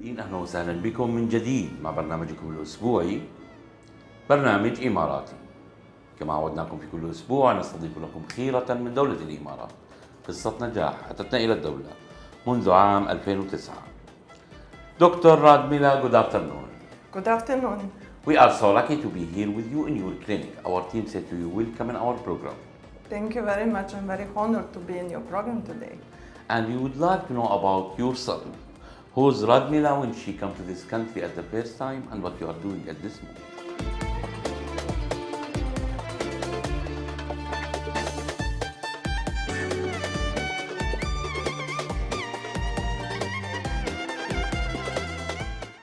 المشاهدين، أهلا وسهلا بكم من جديد مع برنامجكم الأسبوعي برنامج إماراتي. كما عودناكم في كل أسبوع نستضيف لكم خيرة من دولة الإمارات. قصة نجاح أتتنا إلى الدولة منذ عام 2009. دكتور رادميلا, good afternoon. Good afternoon. We are so lucky to be here with you in your clinic. Our team said to you, welcome in our program. Thank you very much. I'm very honored to be in your program today. And we would like to know about your son. Who's Radmila when she came to this country at the first time and what you are doing at this moment?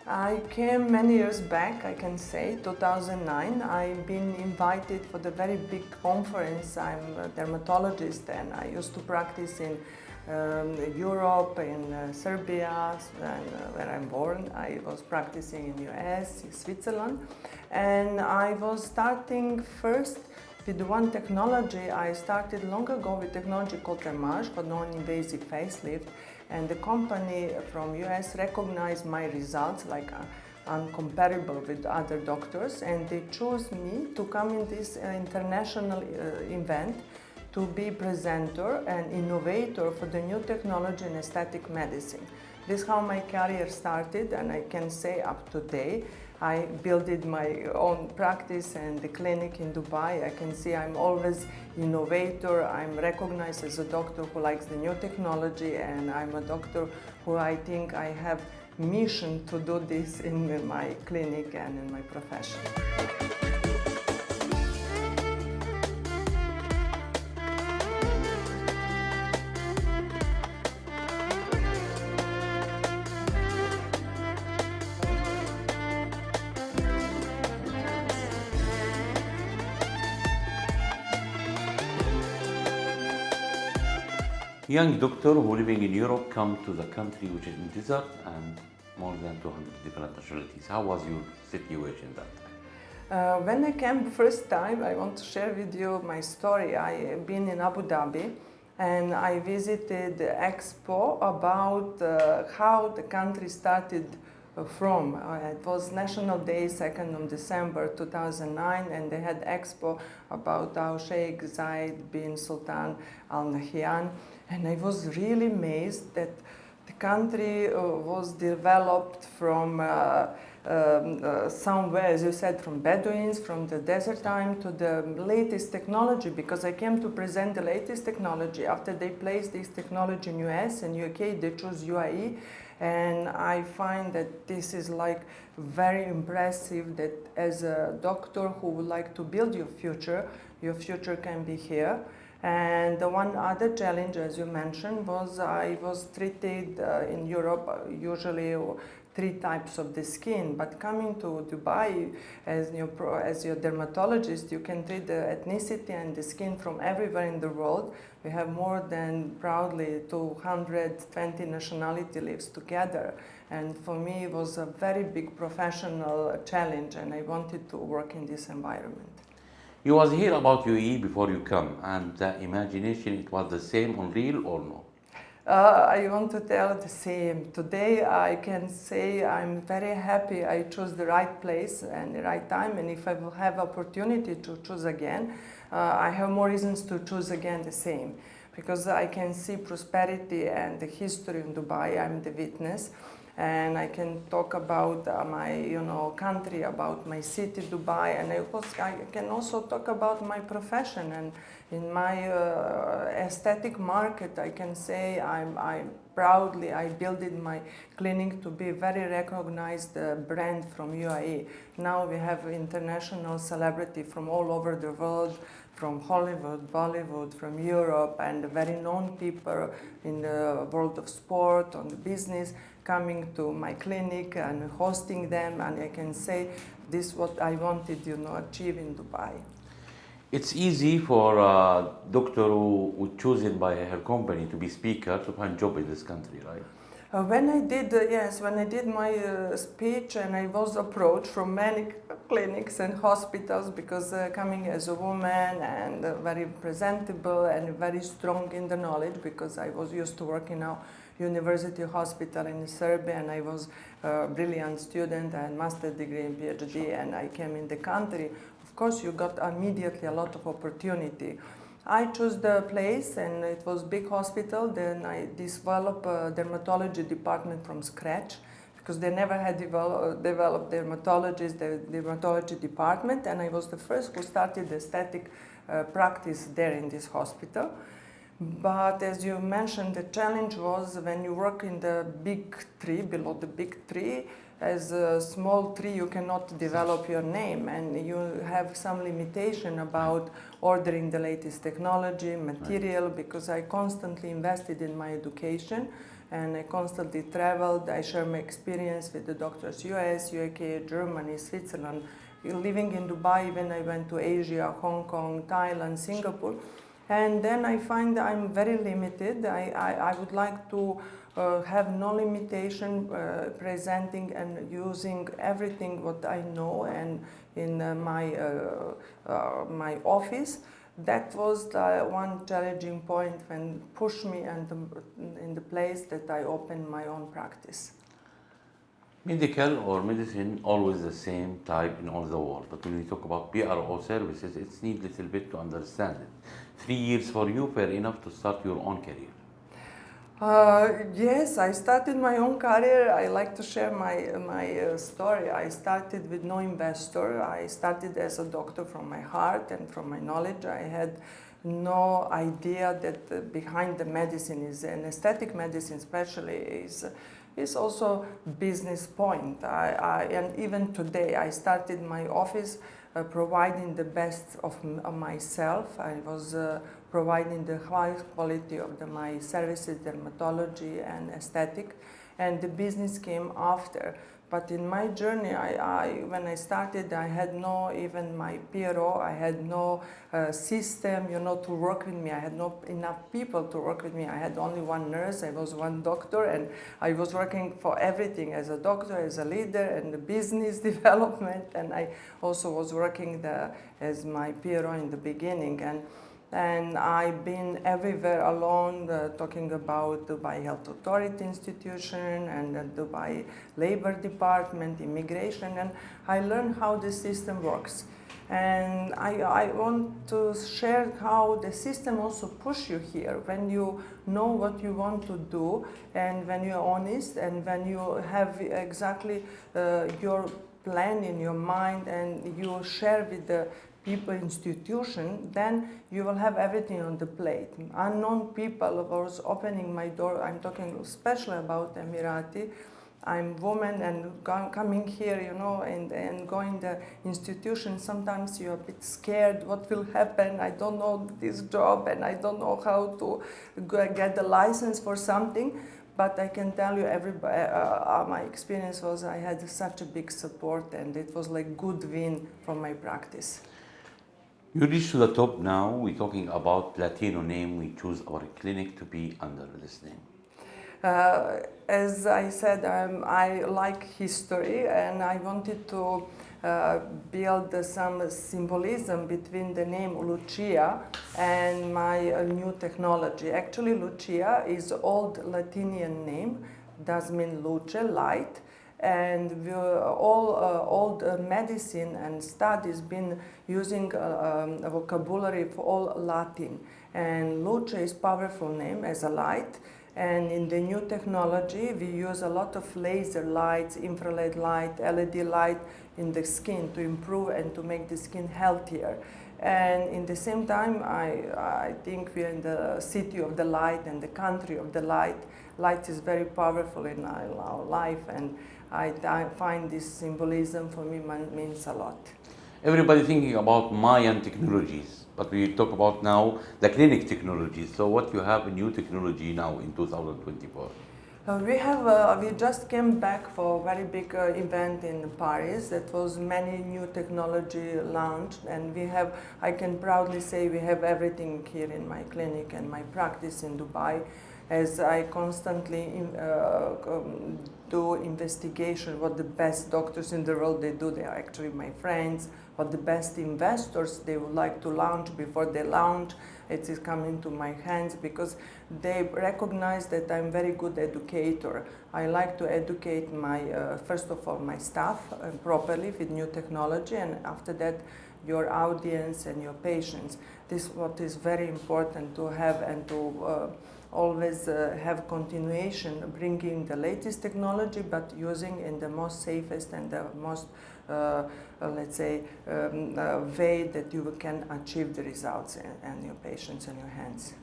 I came many years back, I can say, 2009. I've been invited for the very big conference. I'm a dermatologist and I used to practice in Europe, in Serbia, and, where I'm born. I was practicing in US, in Switzerland, and I was starting first with one technology. I started long ago with technology called Thermage, for non-invasive facelift, and the company from US recognized my results like uncomparable with other doctors, and they chose me to come in this international event to be presenter and innovator for the new technology in aesthetic medicine. This is how my career started, and I can say up to date. I built my own practice and the clinic in Dubai. I can see I'm always innovator. I'm recognized as a doctor who likes the new technology, and I'm a doctor who I think I have mission to do this in my clinic and in my profession. Young doctor who living in Europe come to the country which is in desert and more than 200 different nationalities. How was your situation that time? When I came first time, I want to share with you my story. I've been in Abu Dhabi and I visited the expo about how the country started from. It was National Day, 2nd of December 2009, and they had expo about how Sheikh Zayed bin Sultan Al Nahyan. And I was really amazed that the country was developed from somewhere, as you said, from Bedouins, from the desert time to the latest technology, because I came to present the latest technology. After they placed this technology in US and UK, they chose UAE. And I find that this is like very impressive that as a doctor who would like to build your future can be here. And the one other challenge, as you mentioned, was I was treated in Europe usually 3 types of the skin, but coming to Dubai as your dermatologist, you can treat the ethnicity and the skin from everywhere in the world. We have more than proudly 220 nationality lives together, and for me it was a very big professional challenge, and I wanted to work in this environment. You was here about UAE before you come, and the imagination, it was the same on real or no? I want to tell the same. Today I can say I'm very happy I chose the right place and the right time, and if I will have opportunity to choose again, I have more reasons to choose again the same, because I can see prosperity and the history in Dubai. I'm the witness, and I can talk about my country, about my city, Dubai, and I can also talk about my profession. And in my aesthetic market, I can say I proudly built my clinic to be very recognized brand from UAE. Now we have international celebrity from all over the world, from Hollywood, Bollywood, from Europe, and very known people in the world of sport, on the business, coming to my clinic and hosting them, and I can say this is what I wanted, achieve in Dubai. It's easy for a doctor who was chosen by her company to be speaker to find job in this country, right? When I did my speech, and I was approached from many clinics and hospitals, because coming as a woman and very presentable and very strong in the knowledge, because I was used to working now university hospital in Serbia, and I was a brilliant student. I had master's degree and PhD, and I came in the country. Of course, you got immediately a lot of opportunity. I chose the place, and it was big hospital. Then I developed a dermatology department from scratch, because they never had developed dermatologists, the dermatology department, and I was the first who started the aesthetic practice there in this hospital. But as you mentioned, the challenge was when you work in the big tree, below the big tree, as a small tree you cannot develop your name, and you have some limitation about ordering the latest technology, material, because I constantly invested in my education. And I constantly traveled. I share my experience with the doctors US, UK, Germany, Switzerland. Living in Dubai, even I went to Asia, Hong Kong, Thailand, Singapore. And then I find I'm very limited. I would like to have no limitation presenting and using everything what I know and in my office. That was the one challenging point when pushed me in the place that I opened my own practice. Medical or medicine always the same type in all the world, but when we talk about PRO services, it's need a little bit to understand it. 3 years for you were enough to start your own career. Yes, I started my own career. I like to share my story. I started with no investor. I started as a doctor from my heart and from my knowledge. I had no idea that behind the medicine is an aesthetic medicine, especially is also business point. And even today, I started my office providing the best of myself. I was providing the highest quality of my services, dermatology and aesthetic, and the business came after. But in my journey, when I started, I had no even my PRO, I had no system, to work with me. I had not enough people to work with me. I had only one nurse, I was one doctor, and I was working for everything as a doctor, as a leader, and the business development, and I also was working as my PRO in the beginning. And I've been everywhere alone, talking about Dubai Health Authority institution and the Dubai Labor Department, immigration, and I learned how the system works. And I want to share how the system also push you here when you know what you want to do, and when you're honest, and when you have exactly your plan in your mind, and you share with the people, institution, then you will have everything on the plate. Unknown people was opening my door. I'm talking especially about Emirati. I'm woman and coming here, and going the institution. Sometimes you're a bit scared. What will happen? I don't know this job, and I don't know how to get the license for something. But I can tell you, my experience was I had such a big support, and it was like good win for my practice. You reach to the top now. We're talking about Latino name. We choose our clinic to be under this name. As I said, I like history, and I wanted to build some symbolism between the name Lucia and my new technology. Actually, Lucia is old Latinian name, does mean luce, light. And all old medicine and studies been using a vocabulary for all Latin. And luce is powerful name as a light. And in the new technology, we use a lot of laser lights, infrared light, LED light in the skin to improve and to make the skin healthier. And in the same time, I think we're in the city of the light and the country of the light. Light is very powerful in our life, and I find this symbolism for me means a lot. Everybody thinking about Mayan technologies, but we talk about now the clinic technologies. So what you have a new technology now in 2024? We just came back for a very big event in Paris. That was many new technology launched, and I can proudly say we have everything here in my clinic and my practice in Dubai, as I constantly do investigation, what the best doctors in the world they do. They are actually my friends. What the best investors they would like to launch before they launch. It is coming to my hands because they recognize that I'm very good educator. I like to educate my, first of all, my staff properly with new technology, and after that, your audience and your patients. This is what is very important to have, and to always have continuation, bringing the latest technology, but using in the most safest and the most, let's say, way that you can achieve the results and your patients in your hands.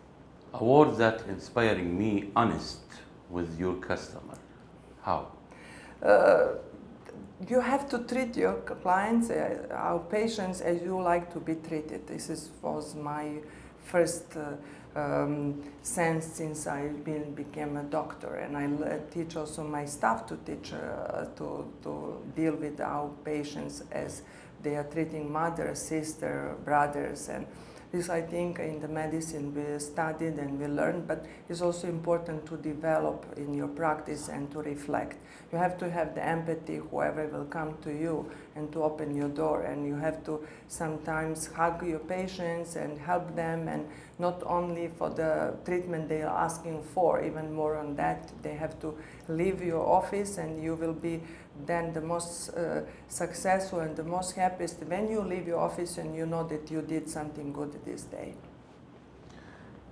A word that inspiring me, honest with your customer. How? You have to treat your clients, our patients, as you like to be treated. Was my first sense since I became a doctor, and I teach also my staff to teach to deal with our patients as they are treating mother, sister, brothers, and this I think in the medicine we studied and we learned, but it's also important to develop in your practice and to reflect. You have to have the empathy, whoever will come to you, and to open your door, and you have to sometimes hug your patients and help them, and not only for the treatment they are asking for, even more on that, they have to leave your office, and you will be then the most successful and the most happiest when you leave your office and you know that you did something good this day.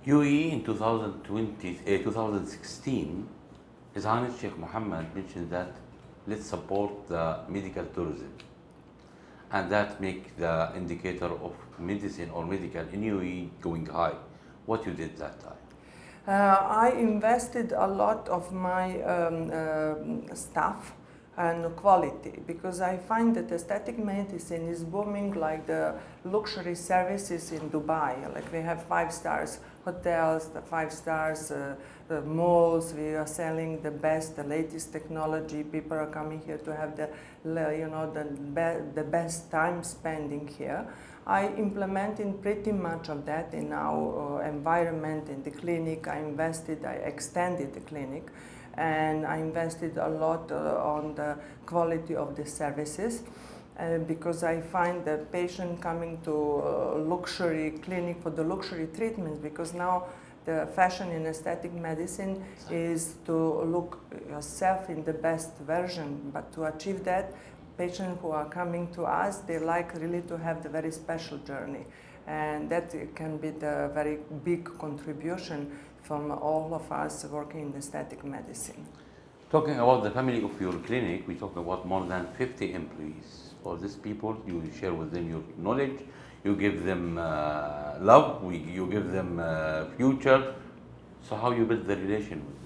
UAE in 2016, His Highness Sheikh Mohammed mentioned that let's support the medical tourism, and that make the indicator of medicine or medical in UAE going high. What you did that time? I invested a lot of my staff and quality, because I find that aesthetic medicine is booming like the luxury services in Dubai. Like we have 5 stars hotels, the 5 stars the malls. We are selling the best, the latest technology. People are coming here to have the best time spending here. I implemented pretty much of that in our environment in the clinic. I extended the clinic, and I invested a lot on the quality of the services, because I find the patient coming to luxury clinic for the luxury treatments, because now the fashion in aesthetic medicine is to look yourself in the best version, but to achieve that, patients who are coming to us, they like really to have the very special journey, and that can be the very big contribution from all of us working in aesthetic medicine. Talking about the family of your clinic, we talk about more than 50 employees. For these people, you share with them your knowledge, you give them love, you give them future. So how you build the relation with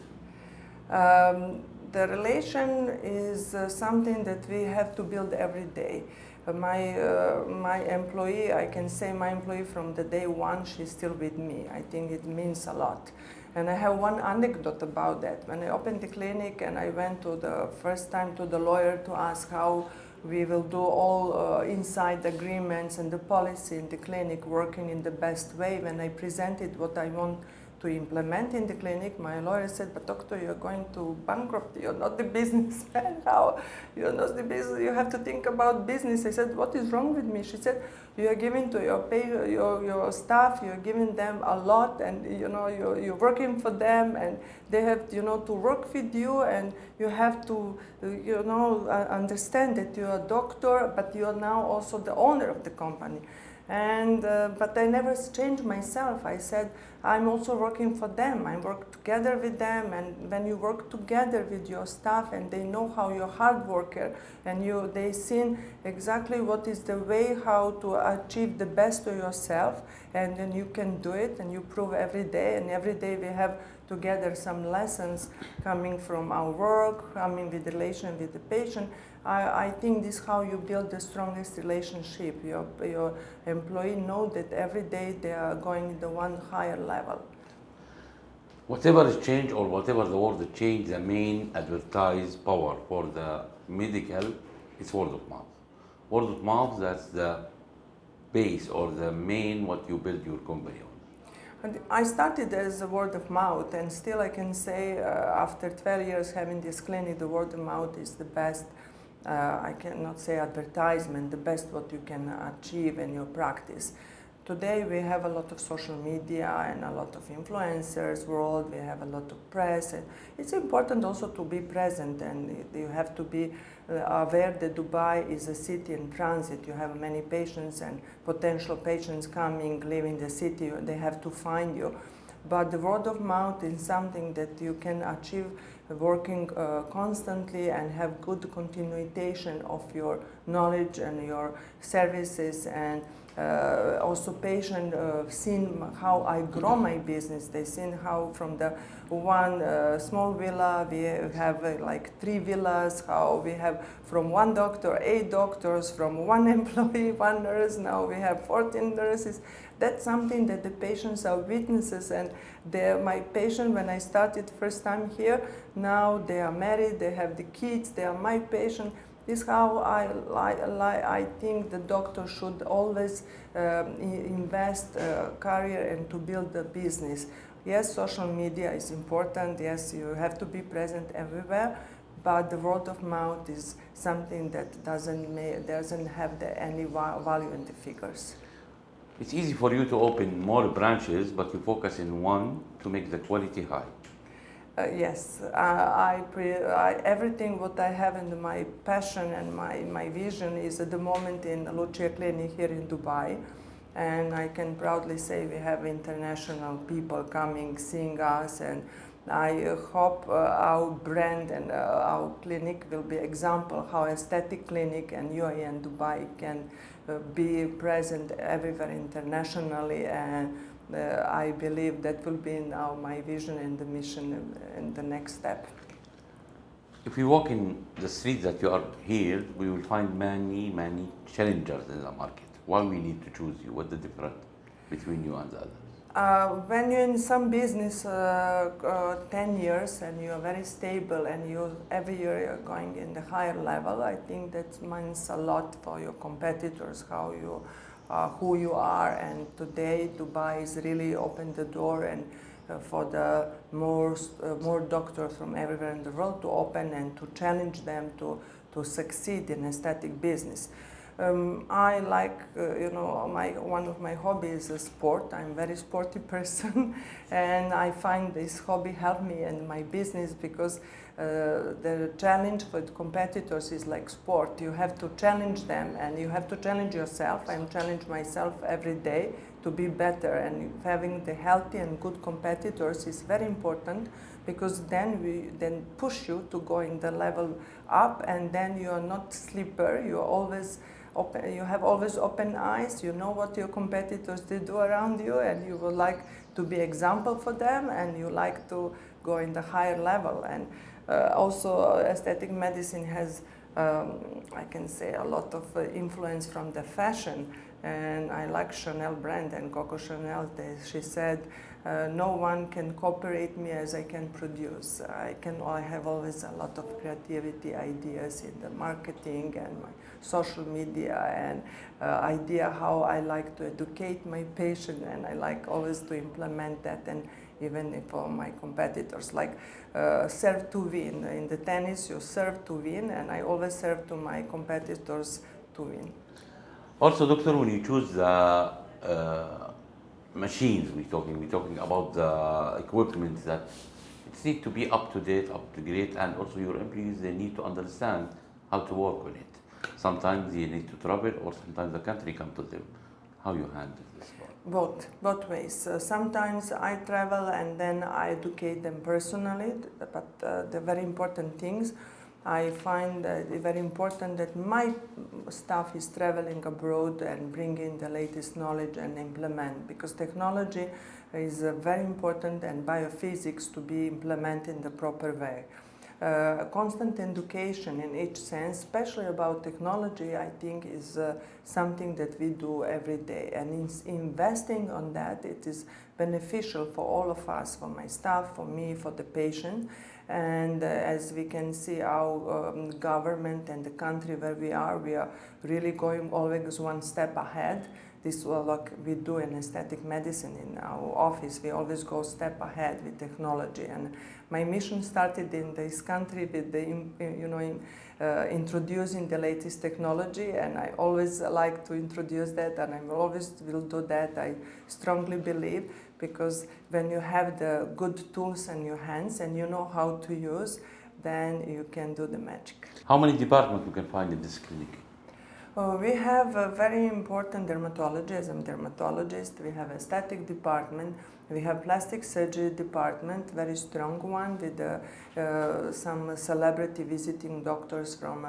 them? The relation is something that we have to build every day. My employee, I can say my employee from the day one, she's still with me. I think it means a lot. And I have one anecdote about that. When I opened the clinic and I went to the first time to the lawyer to ask how we will do all inside agreements and the policy in the clinic working in the best way, when I presented what I want to implement in the clinic, my lawyer said, "But doctor, you're going to bankrupt. You're not the businessman. How? You're not the business. You have to think about business." I said, "What is wrong with me?" She said, "You are giving to your staff. You're giving them a lot, and you're working for them, and they have to work with you, and you have to understand that you're a doctor, but you're now also the owner of the company." And but I never changed myself. I said, I'm also working for them. I work together with them, and when you work together with your staff and they know how you're a hard worker, and they see exactly what is the way how to achieve the best of yourself, and then you can do it, and you prove every day, and every day we have together some lessons coming from our work, coming with the relation with the patient. I think this is how you build the strongest relationship. Your employee know that every day they are going to one higher level. Whatever is changed or whatever the world change, the main advertised power for the medical is word of mouth. Word of mouth, that's the base or the main what you build your company on. And I started as a word of mouth, and still I can say after 12 years having this clinic, the word of mouth is the best. I cannot say advertisement, the best what you can achieve in your practice. Today we have a lot of social media and a lot of influencers world, we have a lot of press. And it's important also to be present, and you have to be aware that Dubai is a city in transit. You have many patients and potential patients coming, leaving the city, they have to find you. But the word of mouth is something that you can achieve working constantly and have good continuation of your knowledge and your services, and also patient seen how I grow my business. They seen how from the one small villa we have like 3 villas, how we have from 1 doctor 8 doctors, from 1 employee 1 nurse, now we have 14 nurses. That's something that the patients are witnesses, and my patient when I started first time here, now they are married, they have the kids, they are my patient. This is how I think the doctor should always invest career and to build a business. Yes, social media is important. Yes, you have to be present everywhere, but the word of mouth is something that doesn't have any value in the figures. It's easy for you to open more branches, but you focus in one to make the quality high. Yes, everything what I have in my passion and my vision is at the moment in Lucia clinic here in Dubai, and I can proudly say we have international people coming, seeing us, and I hope our brand and our clinic will be example how aesthetic clinic and UAE and Dubai can be present everywhere internationally, and I believe that will be now my vision and the mission in the next step. If we walk in the street that you are here, we will find many challengers in the market. Why we need to choose you? What's the difference between you and the others? When you're in some business 10 years and you're very stable and you every year you're going in the higher level, I think that means a lot for your competitors, how you who you are. And today Dubai is really opened the door and for the more doctors from everywhere in the world to open and to challenge them to succeed in aesthetic business. I like, one of my hobbies is sport. I'm a very sporty person, and I find this hobby help me in my business because the challenge for the competitors is like sport. You have to challenge them, and you have to challenge yourself. I challenge myself every day to be better, and having the healthy and good competitors is very important because then we push you to go in the level up, and then you are not sleeper. You are always open, you have always open eyes, you know what your competitors they do around you, and you would like to be example for them, and you like to go in the higher level. And also aesthetic medicine has, I can say, a lot of influence from the fashion, and I like Chanel brand and Coco Chanel. She said, no one can cooperate me as I can produce. I have always a lot of creativity ideas in the marketing and my social media, and idea how I like to educate my patient, and I like always to implement that, and even for my competitors, like serve to win. In the tennis, you serve to win, and I always serve to my competitors to win. Also, doctor, when you choose the machines, we're talking about the equipment that it needs to be up to date, up to date, and also your employees, they need to understand how to work on it. Sometimes they need to travel, or sometimes the country come to them. How you handle this part? Both ways. Sometimes I travel and then I educate them personally, but the very important things, I find that it's very important that my staff is traveling abroad and bringing the latest knowledge and implement, because technology is very important, and biophysics to be implemented in the proper way. Constant education in each sense, especially about technology, I think is something that we do every day, and investing on that, it is beneficial for all of us, for my staff, for me, for the patient. And as we can see, our government and the country where we are really going always one step ahead. This is like we do in aesthetic medicine in our office. We always go step ahead with technology. And my mission started in this country with the, introducing the latest technology, and I always like to introduce that, and I always will do that. I strongly believe, because when you have the good tools in your hands and you know how to use, then you can do the magic. How many departments you can find in this clinic? We have a very important dermatology. As I'm a dermatologist, we have aesthetic department, we have plastic surgery department, very strong one, with some celebrity visiting doctors from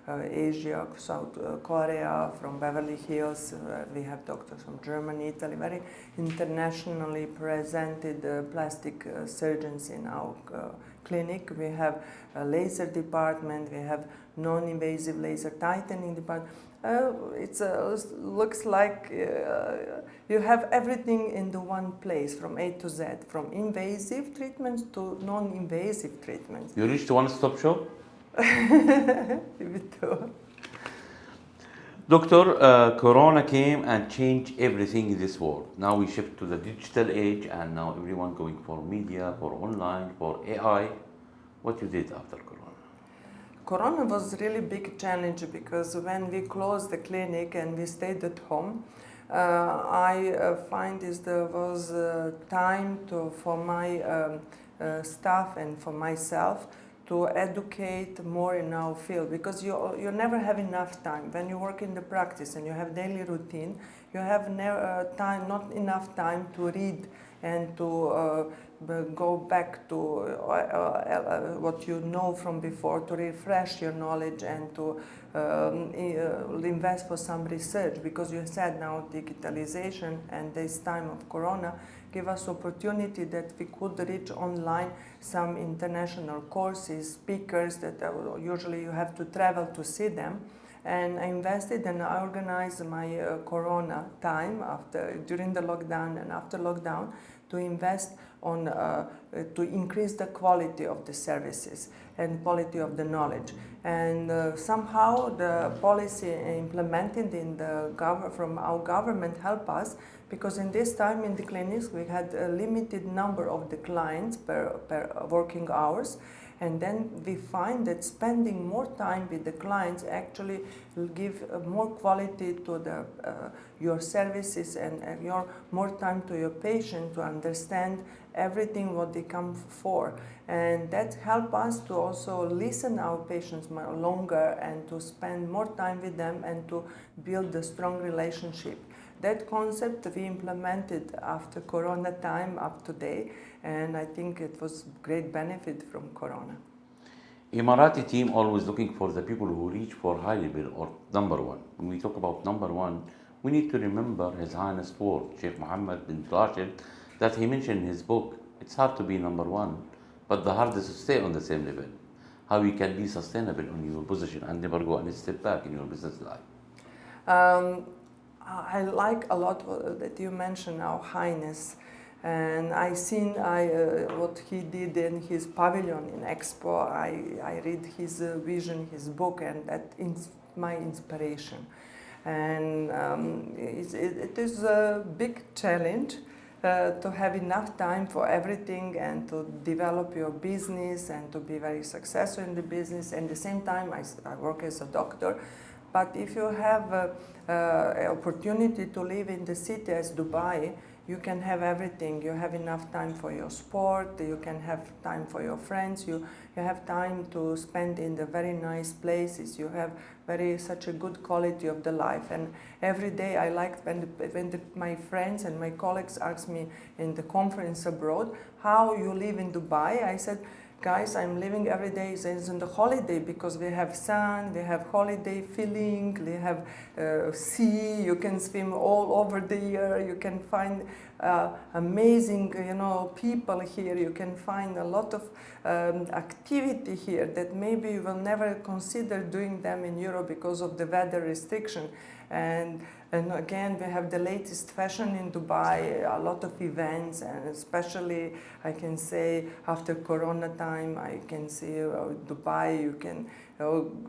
Asia, South Korea, from Beverly Hills. We have doctors from Germany, Italy, very internationally presented plastic surgeons in our clinic. We have a laser department, we have non-invasive laser tightening department. It looks like you have everything in the one place, from A to Z, from invasive treatments to non-invasive treatments. You reached one-stop shop? We do. Doctor, Corona came and changed everything in this world. Now we shift to the digital age, and now everyone going for media, for online, for AI. What you did after Corona? Corona was a really big challenge, because when we closed the clinic and we stayed at home, I find there was time for my staff and for myself to educate more in our field, because you never have enough time. When you work in the practice and you have daily routine, you have not enough time to read and to go back to what you know from before, to refresh your knowledge and to invest for some research, because you said now digitalization and this time of Corona give us opportunity that we could reach online some international courses, speakers that usually you have to travel to see them. And I invested and I organized my Corona time during the lockdown and after lockdown to invest on to increase the quality of the services and quality of the knowledge. And somehow the policy implemented in from our government helped us, because in this time in the clinics we had a limited number of the clients per working hours. And then we find that spending more time with the clients actually will give more quality to your services and more time to your patient to understand everything what they come for. And that helps us to also listen our patients more longer and to spend more time with them and to build a strong relationship. That concept we implemented after Corona time up to date, and I think it was great benefit from Corona. Emirati team always looking for the people who reach for high level or number one. When we talk about number one, we need to remember His Highness word, Sheikh Mohammed bin Rashid, that he mentioned in his book. It's hard to be number one, but the hardest to stay on the same level. How you can be sustainable on your position and never go and step back in your business life. I like a lot that you mentioned our Highness, and I seen what he did in his pavilion in Expo. I read his vision, his book, and that is my inspiration. And it is a big challenge to have enough time for everything and to develop your business and to be very successful in the business. And at the same time, I work as a doctor. But if you have an opportunity to live in the city as Dubai, you can have everything. You have enough time for your sport, you can have time for your friends, you have time to spend in the very nice places, you have such a good quality of the life. And every day I like when my friends and my colleagues ask me in the conference abroad, how you live in Dubai? I said, guys, I'm living every day as in the holiday, because we have sun, we have holiday feeling, we have sea, you can swim all over the year, you can find amazing, people here, you can find a lot of activity here that maybe you will never consider doing them in Europe because of the weather restriction. And And again, we have the latest fashion in Dubai, a lot of events, and especially I can say after Corona time, I can see Dubai, you can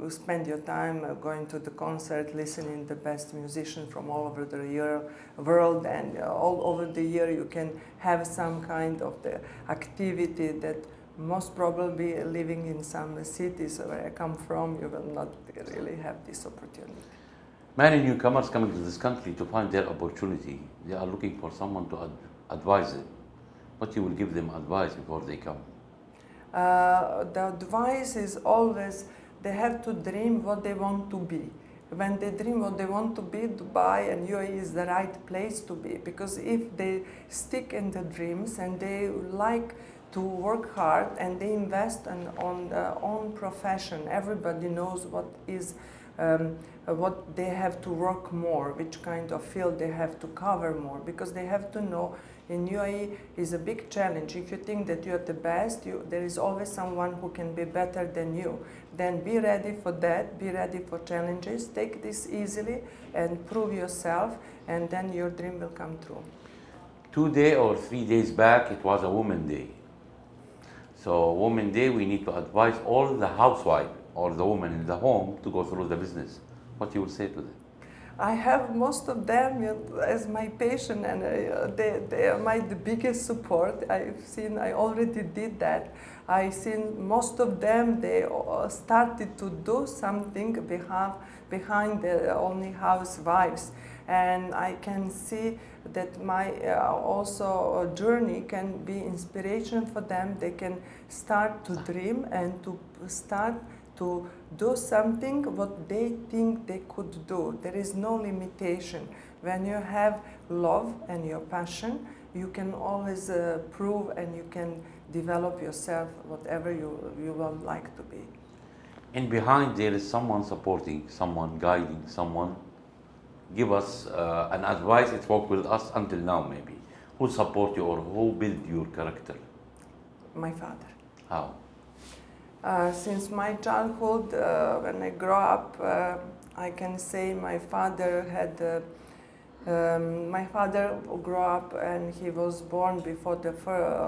spend your time going to the concert, listening the best musicians from all over the world, and all over the year you can have some kind of the activity that most probably living in some cities where I come from, you will not really have this opportunity. Many newcomers coming to this country to find their opportunity, they are looking for someone to advise them. What you will give them advice before they come? The advice is always they have to dream what they want to be. When they dream what they want to be, Dubai and UAE is the right place to be, because if they stick in the dreams and they like to work hard and they invest on their own profession, everybody knows what they have to work more, which kind of field they have to cover more, because they have to know in UAE is a big challenge. If you think that you're the best, there is always someone who can be better than you. Then be ready for that, be ready for challenges, take this easily and prove yourself, and then your dream will come true. 2 days or 3 days back, it was a Women's Day. So Women's Day, we need to advise all the housewives or the women in the home to go through the business. What you will say to them? I have most of them as my patient, and they are the biggest support. I already did that. I've seen most of them, they started to do something behind the only housewives. And I can see that my also journey can be inspiration for them. They can start to dream and to start to do something what they think they could do. There is no limitation. When you have love and your passion, you can always prove and you can develop yourself whatever you would like to be. And behind there is someone supporting, someone guiding, someone. Give us an advice, it worked with us until now maybe. Who support you or who build your character? My father. How? Since my childhood, when I grew up, I can say my father grew up and he was born before the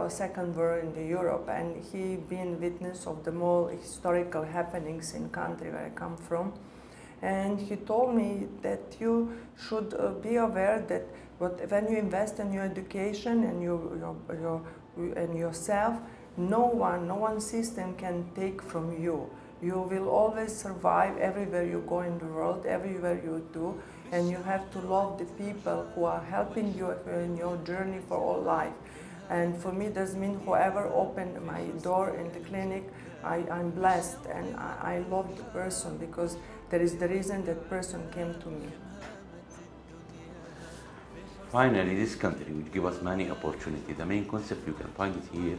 second war in Europe, and he been witness of the more historical happenings in country where I come from. And he told me that you should be aware that when you invest in your education and yourself, no one system can take from you. You will always survive everywhere you go in the world, everywhere you do, and you have to love the people who are helping you in your journey for all life. And for me, that means whoever opened my door in the clinic, I'm blessed, and I love the person because there is the reason that person came to me. Finally, this country will give us many opportunities. The main concept you can find it here,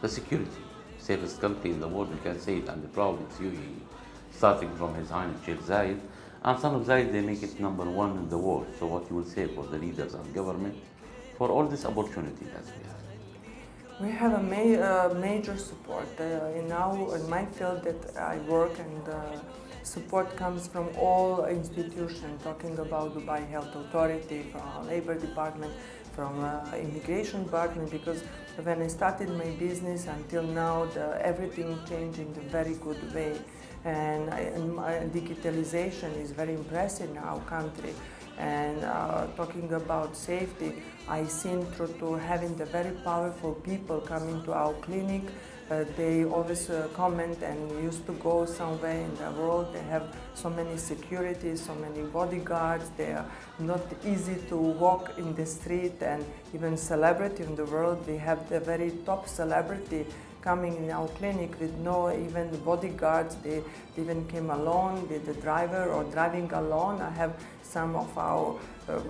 the security. Safest country in the world, we can say it, and proud it's UAE. Starting from His Highness Sheikh Zayed, and son of Zayed, they make it #1 in the world. So what you will say for the leaders and government for all this opportunity that we have? We have a major support in my field that I work, and support comes from all institutions, talking about Dubai Health Authority, from our Labor Department, from Immigration Department, because when I started my business until now, everything changed in a very good way. And digitalization is very impressive in our country. And talking about safety, I seen through to having the very powerful people coming to our clinic. They always comment and used to go somewhere in the world. They have so many security, so many bodyguards. They are not easy to walk in the street, and even celebrity in the world. We have the very top celebrity coming in our clinic with no even bodyguards. They even came alone with the driver or driving alone. I have some of our,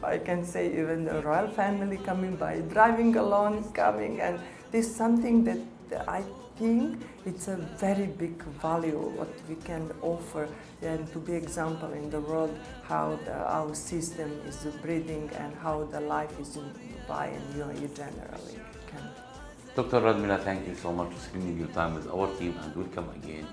I can say even the royal family coming by, driving alone, coming, and this is something that I think it's a very big value what we can offer, and to be example in the world how our system is breathing and how the life is in Dubai and UAE generally. Dr. Radmila, thank you so much for spending your time with our team, and welcome again.